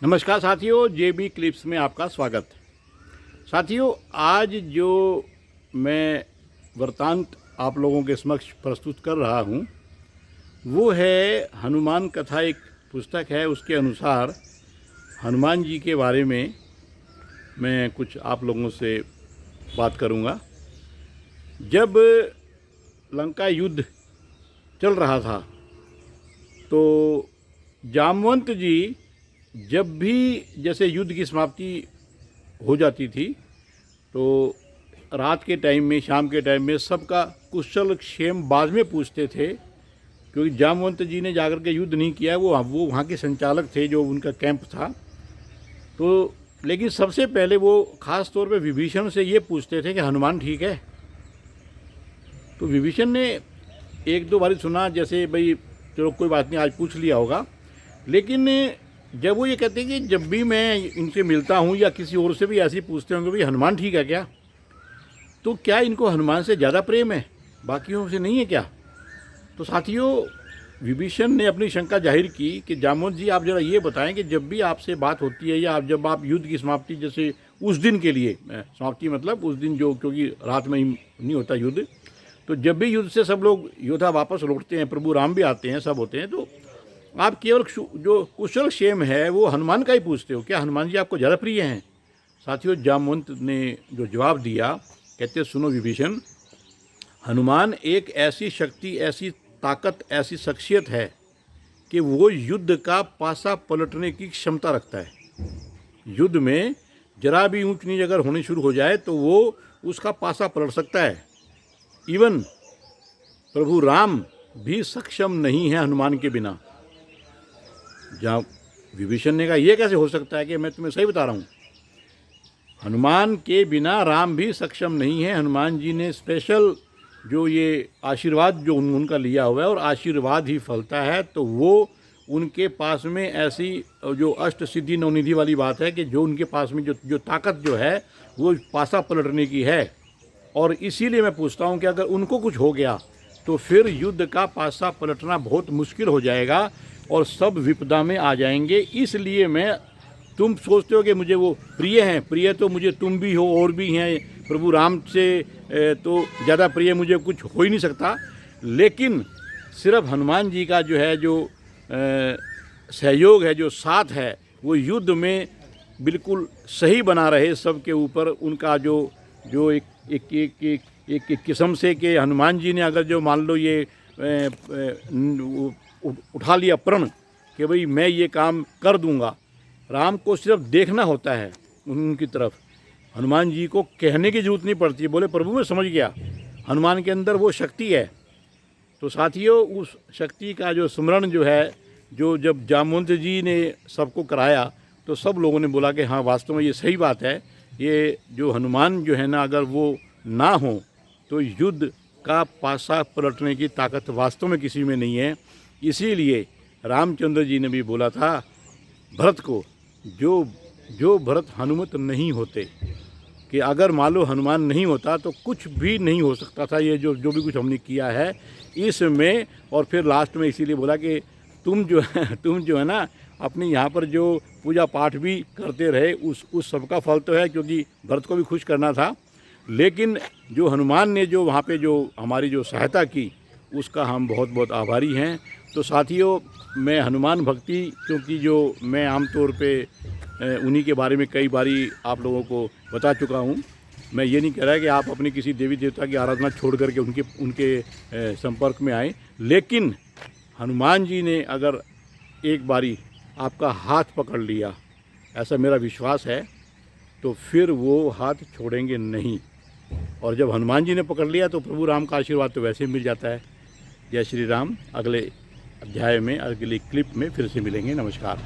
नमस्कार साथियों, जेबी क्लिप्स में आपका स्वागत। साथियों, आज जो मैं वृत्तांत आप लोगों के समक्ष प्रस्तुत कर रहा हूँ वो है हनुमान कथा। एक पुस्तक है, उसके अनुसार हनुमान जी के बारे में मैं कुछ आप लोगों से बात करूँगा। जब लंका युद्ध चल रहा था तो जामवंत जी जब भी जैसे युद्ध की समाप्ति हो जाती थी तो रात के टाइम में, शाम के टाइम में सबका कुशल क्षेम बाद में पूछते थे, क्योंकि जामवंत जी ने जाकर के युद्ध नहीं किया। वो वहाँ के संचालक थे, जो उनका कैंप था। तो लेकिन सबसे पहले वो ख़ास तौर पे विभीषण से ये पूछते थे कि हनुमान ठीक है। तो विभीषण ने एक दो बार सुना, जैसे भाई चलो कोई बात नहीं, आज पूछ लिया होगा। लेकिन जब वो ये कहते हैं कि जब भी मैं इनसे मिलता हूँ या किसी और से भी ऐसे ही पूछते होंगे भाई हनुमान ठीक है क्या, तो क्या इनको हनुमान से ज़्यादा प्रेम है, बाकियों से नहीं है क्या? तो साथियों, विभीषण ने अपनी शंका जाहिर की कि जामवंत जी, आप ज़रा ये बताएं कि जब भी आपसे बात होती है या जब आप युद्ध की समाप्ति, जैसे उस दिन के लिए समाप्ति मतलब उस दिन जो, क्योंकि रात में ही नहीं होता युद्ध, तो जब भी युद्ध से सब लोग योद्धा वापस लौटते हैं, प्रभु राम भी आते हैं, सब होते हैं, तो आप केवल जो कुशल क्षेम है वो हनुमान का ही पूछते हो। क्या हनुमान जी आपको ज़्यादा प्रिय हैं? साथियों, जामवंत ने जो जवाब दिया, कहते सुनो विभीषण, हनुमान एक ऐसी शक्ति, ऐसी ताकत, ऐसी शख्सियत है कि वो युद्ध का पासा पलटने की क्षमता रखता है। युद्ध में जरा भी ऊंच नीच अगर होनी शुरू हो जाए तो वो उसका पासा पलट सकता है। इवन प्रभु राम भी सक्षम नहीं है हनुमान के बिना। जहाँ विभीषण ने कहा ये कैसे हो सकता है, कि मैं तुम्हें सही बता रहा हूँ, हनुमान के बिना राम भी सक्षम नहीं है। हनुमान जी ने स्पेशल जो ये आशीर्वाद जो उनका लिया हुआ है, और आशीर्वाद ही फलता है, तो वो उनके पास में ऐसी जो अष्ट सिद्धि नवनिधि वाली बात है कि जो उनके पास में जो ताकत जो है वो पासा पलटने की है। और इसीलिए मैं पूछता हूँ कि अगर उनको कुछ हो गया तो फिर युद्ध का पासा पलटना बहुत मुश्किल हो जाएगा और सब विपदा में आ जाएंगे। इसलिए मैं, तुम सोचते हो कि मुझे वो प्रिय हैं, प्रिय तो मुझे तुम भी हो और भी हैं, प्रभु राम से तो ज़्यादा प्रिय मुझे कुछ हो ही नहीं सकता। लेकिन सिर्फ हनुमान जी का जो है, जो सहयोग है, जो साथ है, वो युद्ध में बिल्कुल सही बना रहे सबके ऊपर। उनका जो एक किस्म से कि हनुमान जी ने अगर जो मान लो ये उठा लिया प्रण कि भाई मैं ये काम कर दूंगा, राम को सिर्फ देखना होता है उनकी तरफ, हनुमान जी को कहने की जरूरत नहीं पड़ती, बोले प्रभु मैं समझ गया। हनुमान के अंदर वो शक्ति है। तो साथियों, उस शक्ति का जो स्मरण जो है, जो जब जामवंत जी ने सबको कराया तो सब लोगों ने बोला कि हाँ वास्तव में ये सही बात है। ये जो हनुमान जो है ना, अगर वो ना हो तो युद्ध का पासा पलटने की ताकत वास्तव में किसी में नहीं है। इसीलिए रामचंद्र जी ने भी बोला था भरत को, जो भरत हनुमत नहीं होते, कि अगर मान लो हनुमान नहीं होता तो कुछ भी नहीं हो सकता था, ये जो भी कुछ हमने किया है इसमें। और फिर लास्ट में इसीलिए बोला कि तुम जो है ना, अपने यहाँ पर जो पूजा पाठ भी करते रहे, उस सब का फल तो है, क्योंकि भरत को भी खुश करना था। लेकिन जो हनुमान ने जो वहाँ पे जो हमारी जो सहायता की, उसका हम बहुत बहुत आभारी हैं। तो साथियों, मैं हनुमान भक्ति, क्योंकि जो मैं आमतौर पे उन्हीं के बारे में कई बारी आप लोगों को बता चुका हूँ। मैं ये नहीं कह रहा कि आप अपने किसी देवी देवता की आराधना छोड़ करके उनके संपर्क में आए, लेकिन हनुमान जी ने अगर एक बारी आपका हाथ पकड़ लिया, ऐसा मेरा विश्वास है, तो फिर वो हाथ छोड़ेंगे नहीं। और जब हनुमान जी ने पकड़ लिया तो प्रभु राम का आशीर्वाद तो वैसे ही मिल जाता है। जय श्री राम। अगले अध्याय में, अगली क्लिप में फिर से मिलेंगे। नमस्कार।